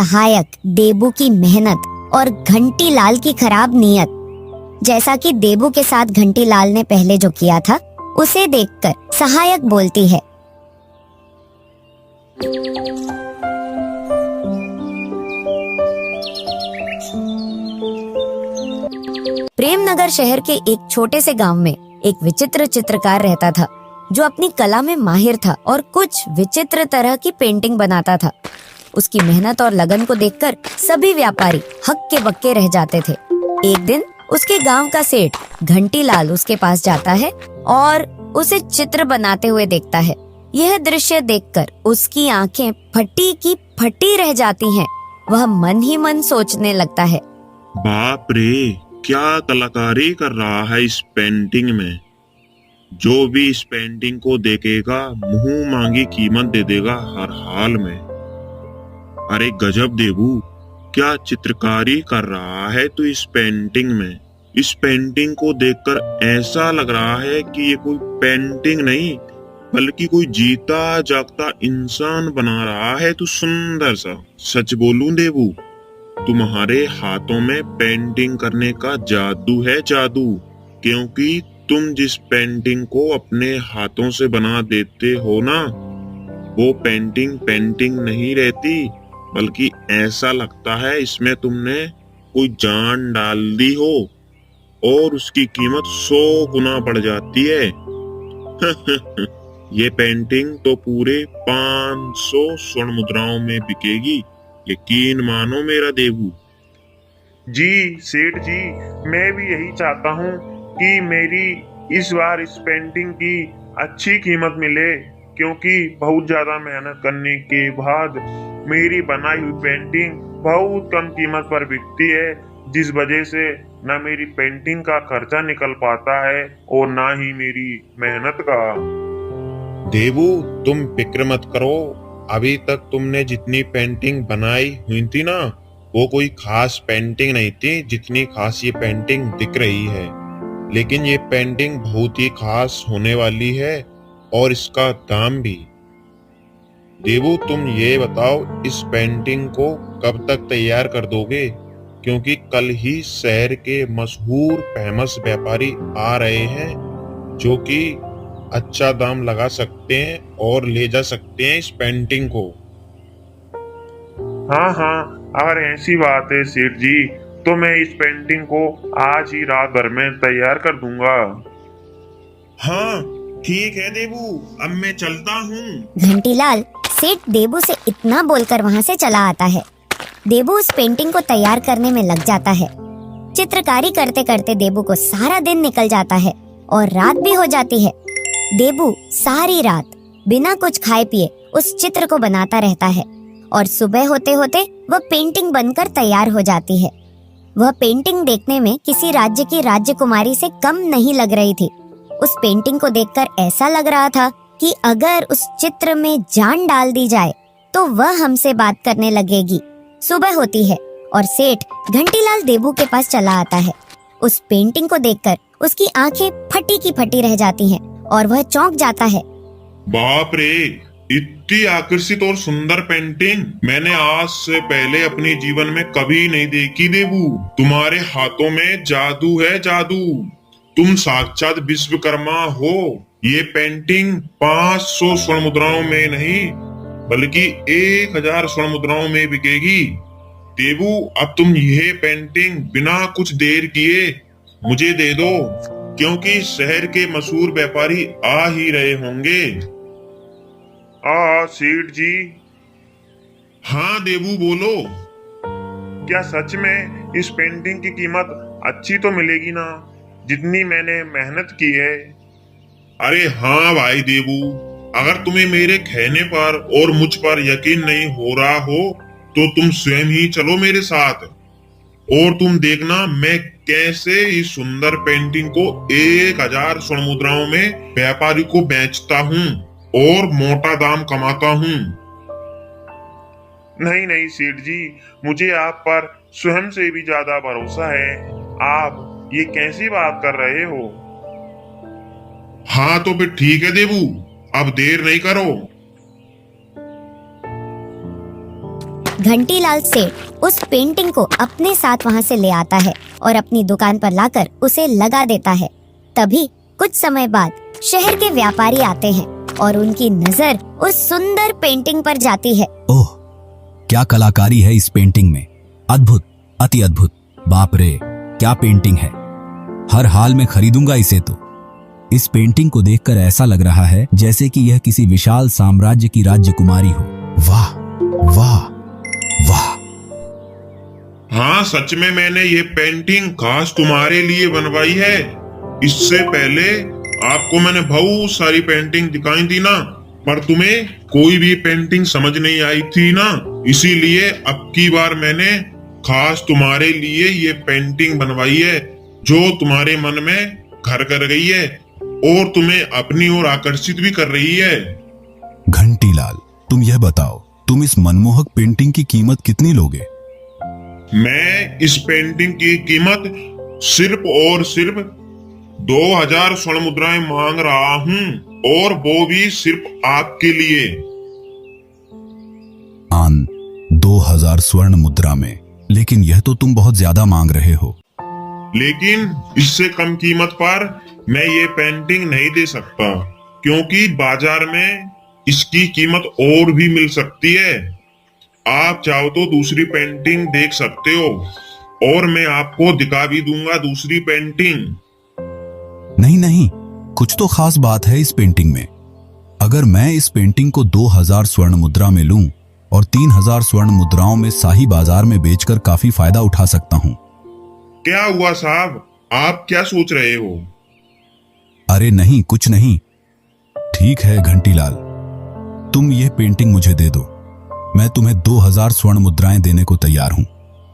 सहायक देबू की मेहनत और घंटी लाल की खराब नीयत। जैसा कि देबू के साथ घंटी लाल ने पहले जो किया था, उसे देखकर सहायक बोलती है, प्रेमनगर शहर के एक छोटे से गांव में एक विचित्र चित्रकार रहता था, जो अपनी कला में माहिर था और कुछ विचित्र तरह की पेंटिंग बनाता था। उसकी मेहनत और लगन को देखकर सभी व्यापारी हक्के बक्के रह जाते थे। एक दिन उसके गांव का सेठ घंटी लाल उसके पास जाता है और उसे चित्र बनाते हुए देखता है। यह दृश्य देखकर उसकी आंखें फटी की फटी रह जाती हैं। वह मन ही मन सोचने लगता है, बाप रे, क्या कलाकारी कर रहा है इस पेंटिंग में। जो भी इस पेंटिंग को देखेगा मुंह मांगी कीमत दे देगा हर हाल में। अरे गजब देबू, क्या चित्रकारी कर रहा है तू इस पेंटिंग में। इस पेंटिंग को देखकर ऐसा लग रहा है कि ये कोई पेंटिंग नहीं बल्कि कोई जीता जागता इंसान बना रहा है तू सुंदर सा। सच बोलूं देबू, तुम्हारे हाथों में पेंटिंग करने का जादू है, जादू। क्योंकि तुम जिस पेंटिंग को अपने हाथों से बना देते हो ना, वो पेंटिंग पेंटिंग नहीं रहती, बल्कि ऐसा लगता है इसमें तुमने कोई जान डाल दी हो और उसकी कीमत 100 गुना बढ़ जाती है। ये पेंटिंग तो पूरे 500 स्वर्ण मुद्राओं में बिकेगी, यकीन मानो मेरा देवू। जी सेठ जी, मैं भी यही चाहता हूँ कि मेरी इस बार इस पेंटिंग की अच्छी कीमत मिले, क्योंकि बहुत ज्यादा मेहनत करने के बाद मेरी बनाई हुई पेंटिंग बहुत कम कीमत पर बिकती है, जिस वजह से न मेरी पेंटिंग का खर्चा निकल पाता है और ना ही मेरी मेहनत का। देवू, तुम फिक्र मत करो। अभी तक तुमने जितनी पेंटिंग बनाई हुई थी ना, वो कोई खास पेंटिंग नहीं थी जितनी खास ये पेंटिंग दिख रही है। लेकिन ये पेंटिंग बहुत ही खास होने वाली है और इसका दाम भी। देवू, तुम ये बताओ इस पेंटिंग को कब तक तैयार कर दोगे, क्योंकि कल ही शहर के मशहूर फेमस व्यापारी आ रहे हैं जो कि अच्छा दाम लगा सकते हैं और ले जा सकते हैं इस पेंटिंग को। हाँ हाँ, अगर ऐसी बात है सेठ जी, तो मैं इस पेंटिंग को आज ही रात भर में तैयार कर दूंगा। हाँ ठीक है देवू, अब मैं चलता हूँ। घंटीलाल सेठ देबू से इतना बोलकर वहाँ से चला आता है। देबू उस पेंटिंग को तैयार करने में लग जाता है। चित्रकारी करते करते देबू को सारा दिन निकल जाता है और रात भी हो जाती है। देबू सारी रात बिना कुछ खाए पिए उस चित्र को बनाता रहता है और सुबह होते होते वह पेंटिंग बनकर तैयार हो जाती है। वह पेंटिंग देखने में किसी राज्य की राजकुमारी से कम नहीं लग रही थी। उस पेंटिंग को देखकर ऐसा लग रहा था कि अगर उस चित्र में जान डाल दी जाए तो वह हमसे बात करने लगेगी। सुबह होती है और सेठ घंटीलाल देबू के पास चला आता है। उस पेंटिंग को देखकर उसकी आंखें फटी की फटी रह जाती हैं और वह चौंक जाता है। बाप रे, इतनी आकर्षित और सुंदर पेंटिंग मैंने आज से पहले अपने जीवन में कभी नहीं देखी देवू। तुम्हारे हाथों में जादू है, जादू। तुम साक्षात विश्वकर्मा हो। ये पेंटिंग 500 स्वर्ण मुद्राओं में नहीं बल्कि 1000 स्वर्ण मुद्राओं में बिकेगी। देवू, अब तुम ये पेंटिंग बिना कुछ देर किए मुझे दे दो, क्योंकि शहर के मशहूर व्यापारी आ ही रहे होंगे। सेठ जी। हाँ देवू, बोलो। क्या सच में इस पेंटिंग की कीमत अच्छी तो मिलेगी ना, जितनी मैंने मेहनत की है? अरे हाँ भाई देवू, अगर तुम्हें मेरे कहने पर और मुझ पर यकीन नहीं हो रहा हो तो तुम स्वयं ही चलो मेरे साथ और तुम देखना मैं कैसे इस सुंदर पेंटिंग को 1000 स्वर्ण मुद्राओं में व्यापारी को बेचता हूँ और मोटा दाम कमाता हूँ। नहीं नहीं सेठ जी, मुझे आप पर स्वयं से भी ज्यादा भरोसा है। आप ये कैसी बात कर रहे हो? हाँ तो फिर ठीक है देवू, अब देर नहीं करो। घंटीलाल सेठ उस पेंटिंग को अपने साथ वहाँ से ले आता है और अपनी दुकान पर लाकर उसे लगा देता है। तभी कुछ समय बाद शहर के व्यापारी आते हैं और उनकी नजर उस सुंदर पेंटिंग पर जाती है। ओह, क्या कलाकारी है इस पेंटिंग में। अद्भुत, अति अद्भुत। बाप रे, क्या पेंटिंग है। हर हाल में खरीदूंगा इसे तो। इस पेंटिंग को देखकर ऐसा लग रहा है जैसे कि यह किसी विशाल साम्राज्य की राजकुमारी हो। वाह वाह वाह। हाँ, सच में मैंने ये पेंटिंग खास तुम्हारे लिए बनवाई है। इससे पहले आपको मैंने बहुत सारी पेंटिंग दिखाई थी ना, पर तुम्हें कोई भी पेंटिंग समझ नहीं आई थी ना, इसीलिए अब की बार मैंने खास तुम्हारे लिए ये पेंटिंग बनवाई है, जो तुम्हारे मन में घर कर गई है और तुम्हें अपनी ओर आकर्षित भी कर रही है। घंटीलाल, तुम यह बताओ, तुम इस मनमोहक पेंटिंग की कीमत कितनी लोगे? मैं इस पेंटिंग की कीमत सिर्फ और सिर्फ 2000 स्वर्ण मुद्राएं मांग रहा हूँ, और वो भी सिर्फ आपके लिए। 2000 स्वर्ण मुद्रा में? लेकिन यह तो तुम बहुत ज्यादा मांग रहे हो। लेकिन इससे कम कीमत पर मैं ये पेंटिंग नहीं दे सकता, क्योंकि बाजार में इसकी कीमत और भी मिल सकती है। आप चाहो तो दूसरी पेंटिंग देख सकते हो, और मैं आपको दिखा भी दूंगा दूसरी पेंटिंग। नहीं नहीं, कुछ तो खास बात है इस पेंटिंग में। अगर मैं इस पेंटिंग को 2000 स्वर्ण मुद्रा में लूं और 3000 स्वर्ण मुद्राओं में शाही बाजार में बेचकर काफी फायदा उठा सकता हूं। क्या हुआ साहब, आप क्या सोच रहे हो? अरे नहीं, कुछ नहीं। ठीक है घंटीलाल, तुम ये पेंटिंग मुझे दे दो। मैं तुम्हें 2000 स्वर्ण मुद्राएं देने को तैयार हूं।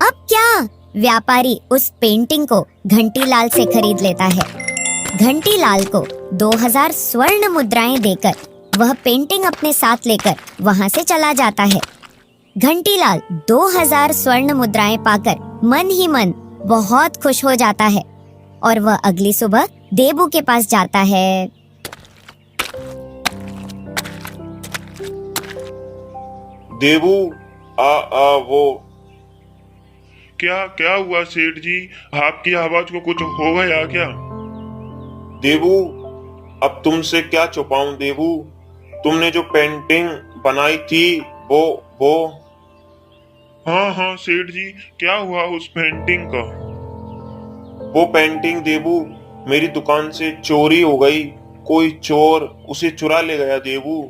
अब क्या? व्यापारी उस पेंटिंग को घंटीलाल से खरीद लेता है। घंटीलाल को 2000 स्वर्ण मुद्राएं देकर वह पेंटिंग अपने साथ लेकर वहां से चला जाता है। घंटीलाल 2000 स्वर्ण मुद्राएं पाकर मन ही मन बहुत खुश हो जाता है और वह अगली सुबह देबू के पास जाता है। देबू, वो क्या क्या हुआ सेठ जी? आपकी आवाज को कुछ हो गया क्या? देबू, अब तुमसे क्या छुपाऊं देबू। तुमने जो पेंटिंग बनाई थी वो हाँ हाँ सेठ जी, क्या हुआ उस पेंटिंग का? वो पेंटिंग देबू मेरी दुकान से चोरी हो गई। कोई चोर उसे चुरा ले गया देबू।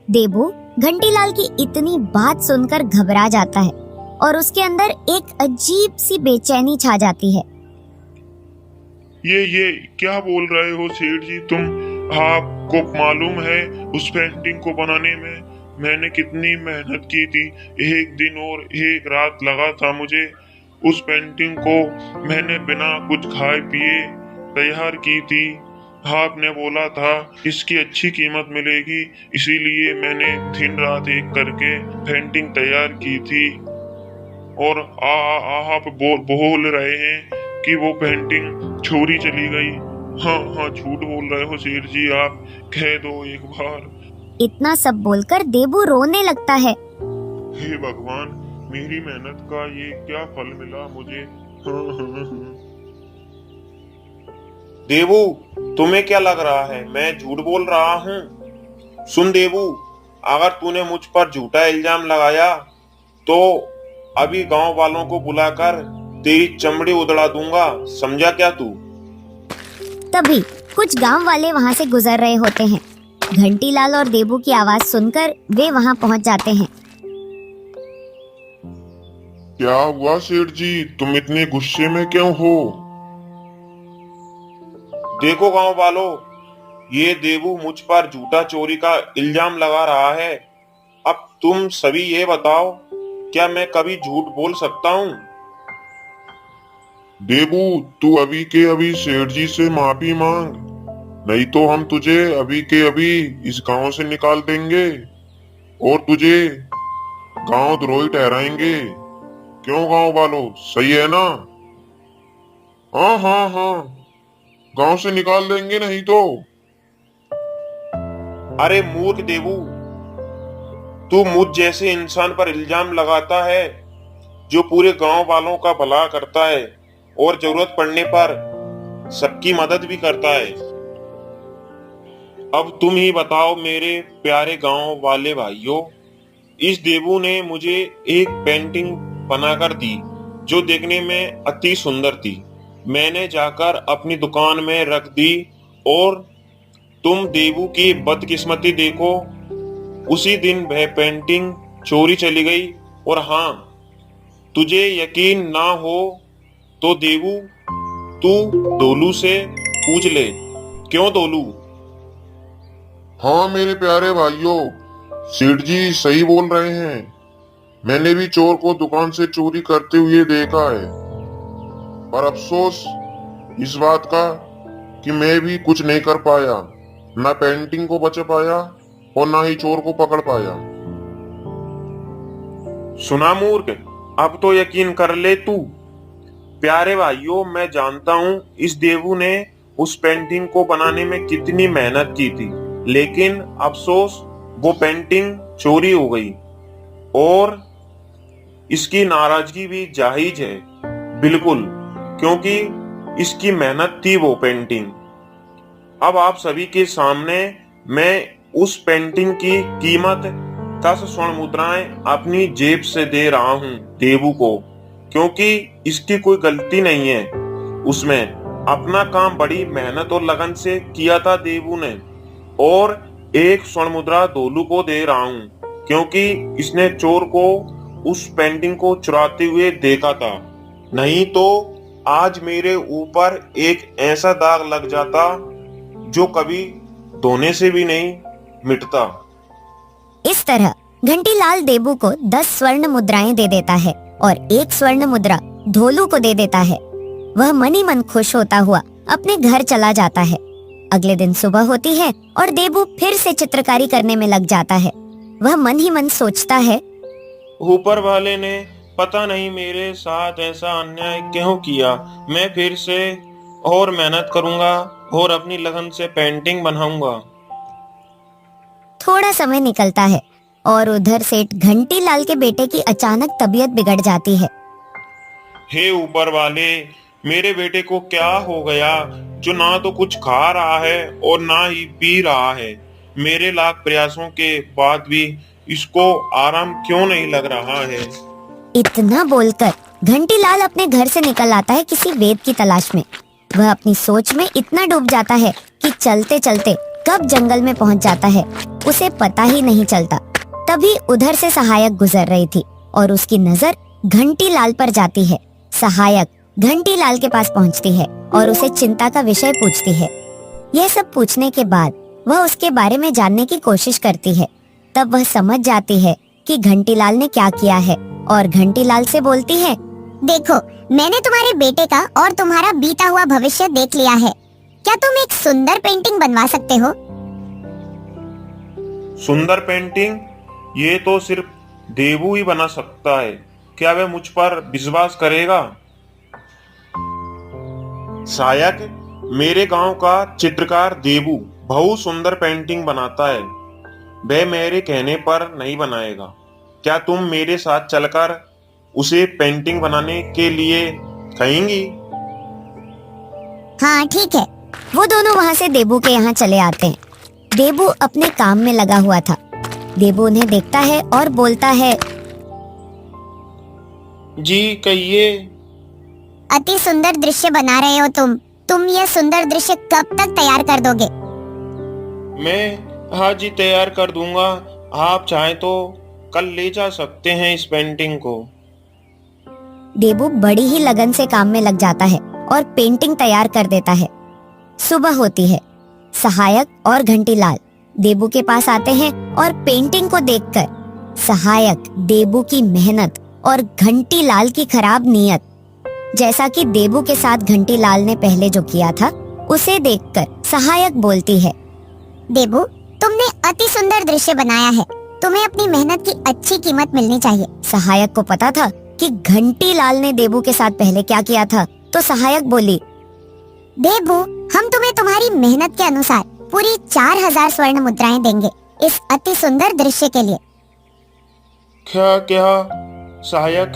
देबू घंटीलाल की इतनी बात सुनकर घबरा जाता है और उसके अंदर एक अजीब सी बेचैनी छा जाती है। ये क्या बोल रहे हो सेठ जी तुम? आपको मालूम है उस पेंटिंग को बनाने में मैंने कितनी मेहनत की थी। एक दिन और एक रात लगा था मुझे। उस पेंटिंग को मैंने बिना कुछ खाए पिए तैयार की थी। आपने बोला था इसकी अच्छी कीमत मिलेगी, इसीलिए मैंने दिन रात एक करके पेंटिंग तैयार की थी। और आप बोल रहे हैं कि वो पेंटिंग चोरी चली गई। हाँ हाँ, झूठ बोल रहे हो सेठ जी, आप कह दो एक बार। इतना सब बोलकर देबू रोने लगता है। हे भगवान, मेरी मेहनत का ये क्या फल मिला मुझे। देबू, तुम्हें क्या लग रहा है मैं झूठ बोल रहा हूँ? सुन देबू, अगर तूने मुझ पर झूठा इल्जाम लगाया तो अभी गांव वालों को बुलाकर तेरी चमड़ी उधड़ा दूंगा, समझा क्या तू? तभी कुछ गांव वाले वहां से गुजर रहे होते हैं। घंटीलाल और देबू की आवाज सुनकर वे वहां पहुंच जाते हैं। क्या हुआ सेठ जी, तुम इतने गुस्से में क्यों हो? देखो गांव वालों, ये देबू मुझ पर झूठा चोरी का इल्जाम लगा रहा है। अब तुम सभी ये बताओ, क्या मैं कभी झूठ बोल सकता हूँ? देबू, तू अभी के अभी सेठ जी से माफी मांग, नहीं तो हम तुझे अभी के अभी इस गांव से निकाल देंगे और तुझे गांव द्रोही ठहराएंगे। क्यों गांव वालों, सही है ना? हाँ हाँ हाँ, गांव से निकाल देंगे नहीं तो। अरे मूर्ख देबू, तू मुझ जैसे इंसान पर इल्जाम लगाता है जो पूरे गांव वालों का भला करता है और जरूरत पड़ने पर सबकी मदद भी करता है। अब तुम ही बताओ मेरे प्यारे गांव वाले भाइयों, इस देवू ने मुझे एक पेंटिंग बनाकर दी जो देखने में अति सुंदर थी। मैंने जाकर अपनी दुकान में रख दी और तुम देवू की बदकिस्मती देखो, उसी दिन वह पेंटिंग चोरी चली गई। और हाँ, तुझे यकीन ना हो तो देवू तू दोलू से पूछ ले। क्यों दोलू? हाँ मेरे प्यारे भाइयों, सेठ जी सही बोल रहे हैं। मैंने भी चोर को दुकान से चोरी करते हुए देखा है, पर अफसोस इस बात का कि मैं भी कुछ नहीं कर पाया, ना पेंटिंग को बचा पाया और ना ही चोर को पकड़ पाया। सुना मूर्ख, अब तो यकीन कर ले तू। प्यारे भाइयों, मैं जानता हूँ इस देवू ने उस पेंटिंग को बनाने में कितनी मेहनत की थी, लेकिन अफसोस वो पेंटिंग चोरी हो गई और इसकी नाराजगी भी जायज है, बिल्कुल, क्योंकि इसकी मेहनत थी वो पेंटिंग। अब आप सभी के सामने मैं उस पेंटिंग की कीमत 10 स्वर्ण मुद्राएं अपनी जेब से दे रहा हूं देवू को, क्योंकि इसकी कोई गलती नहीं है। उसमें अपना काम बड़ी मेहनत और लगन से किया था देवू ने। और 1 स्वर्ण मुद्रा दोलू को दे रहा हूं, क्योंकि इसने चोर को उस पेंटिंग को चुराते हुए देखा था। नहीं तो आज मेरे ऊपर एक ऐसा दाग लग जाता जो कभी धोने से भी नहीं मिटता। इस तरह घंटीलाल देबू को 10 स्वर्ण मुद्राएं दे देता है और 1 स्वर्ण मुद्रा धोलू को दे देता है। वह मन ही मन खुश होता हुआ अपने घर चला जाता है। अगले दिन सुबह होती है और देबू फिर से चित्रकारी करने में लग जाता है। वह मन ही मन सोचता है, ऊपर वाले ने पता नहीं मेरे साथ ऐसा अन्याय क्यों किया। मैं फिर से और मेहनत करूंगा और अपनी लगन से पेंटिंग बनाऊंगा। थोड़ा समय निकलता है और उधर सेठ घंटीलाल के बेटे की अचानक तबीयत बिगड़ जाती है। हे ऊपर वाले, मेरे बेटे को क्या हो गया जो ना तो कुछ खा रहा है और ना ही पी रहा है। मेरे लाख प्रयासों के बाद भी इसको आराम क्यों नहीं लग रहा है। इतना बोलकर घंटीलाल अपने घर से निकल आता है किसी वेद की तलाश में। वह अपनी सोच में इतना डूब जाता है कि चलते चलते कब जंगल में पहुंच जाता है उसे पता ही नहीं चलता। तभी उधर से सहायक गुजर रही थी और उसकी नजर घंटीलाल पर जाती है। सहायक घंटीलाल के पास पहुंचती है और उसे चिंता का विषय पूछती है। यह सब पूछने के बाद वह उसके बारे में जानने की कोशिश करती है। तब वह समझ जाती है कि घंटीलाल ने क्या किया है और घंटीलाल से बोलती है, देखो, मैंने तुम्हारे बेटे का और तुम्हारा बीता हुआ भविष्य देख लिया है। क्या तुम एक सुंदर पेंटिंग बनवा सकते हो? सुंदर पेंटिंग? ये तो सिर्फ देवू ही बना सकता है। क्या वह मुझ पर विश्वास करेगा? सहायक, मेरे गांव का चित्रकार देवू बहुत सुंदर पेंटिंग बनाता है। वह मेरे कहने पर नहीं बनाएगा। क्या तुम मेरे साथ चलकर उसे पेंटिंग बनाने के लिए कहेंगी? हाँ ठीक है। वो दोनों वहाँ से देबू के यहाँ चले आते हैं। देबू अपने काम में लगा हुआ था। देबू उन्हें देखता है और बोलता है, जी कहिए। अति सुंदर दृश्य बना रहे हो तुम यह सुंदर दृश्य कब तक तैयार कर दोगे? मैं आज ही तैयार कर दूंगा। आप चाहें तो कल ले जा सकते हैं इस पेंटिंग को। देबू बड़ी ही लगन से काम में लग जाता है और पेंटिंग तैयार कर देता है। सुबह होती है। सहायक और घंटीलाल देबू के पास आते हैं और पेंटिंग को देखकर सहायक देबू की मेहनत और घंटीलाल की खराब नीयत, जैसा कि देबू के साथ घंटीलाल ने पहले जो किया था, उसे देखकर सहायक बोलती है, देबू, तुमने अति सुंदर दृश्य बनाया है। तुम्हें अपनी मेहनत की अच्छी कीमत मिलनी चाहिए। सहायक को पता था कि घंटीलाल ने देबू के साथ पहले क्या किया था, तो सहायक बोली, देबू, हम तुम्हें तुम्हारी मेहनत के अनुसार पूरी 4000 स्वर्ण मुद्राएं देंगे इस अति सुंदर दृश्य के लिए। क्या क्या सहायक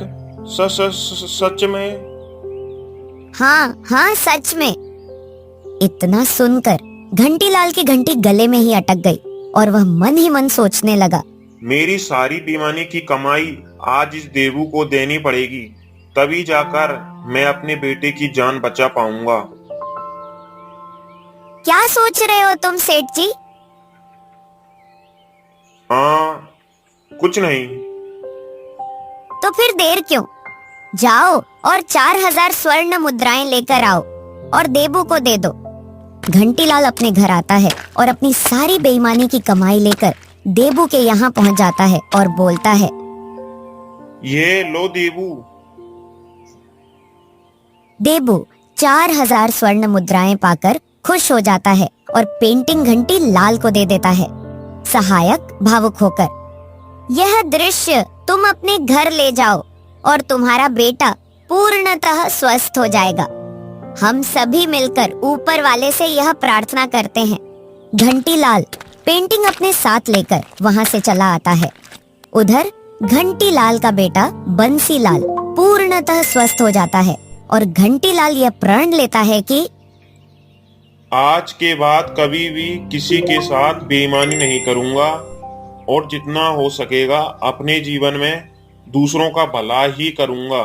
सच में? हाँ हाँ, सच में। इतना सुनकर घंटीलाल की घंटी गले में ही अटक गई और वह मन ही मन सोचने लगा। मेरी सारी बेईमानी की कमाई आज इस देवू को देनी पड़ेगी, तभी जाकर मैं अपने बेटे की जान बचा पाऊंगा। क्या सोच रहे हो तुम सेठ जी? हाँ, कुछ नहीं। तो फिर देर क्यों? जाओ और 4000 स्वर्ण मुद्राएं लेकर आओ और देबू को दे दो। घंटीलाल अपने घर आता है और अपनी सारी बेईमानी की कमाई लेकर देबू के यहाँ पहुंच जाता है और बोलता है, ये लो देवू। देबू 4000 स्वर्ण मुद्राएं पाकर खुश हो जाता है और पेंटिंग घंटी लाल को दे देता है। सहायक भावुक होकर, यह दृश्य तुम अपने घर ले जाओ और तुम्हारा बेटा पूर्णतः स्वस्थ हो जाएगा। हम सभी मिलकर ऊपर वाले से यह प्रार्थना करते हैं। घंटीलाल पेंटिंग अपने साथ लेकर वहां से चला आता है। उधर घंटीलाल का बेटा बंसीलाल पूर्णतः स्वस्थ हो जाता है और घंटीलाल यह प्रण लेता है कि आज के बाद कभी भी किसी के साथ बेईमानी नहीं करूंगा और जितना हो सकेगा अपने जीवन में दूसरों का भला ही करूंगा।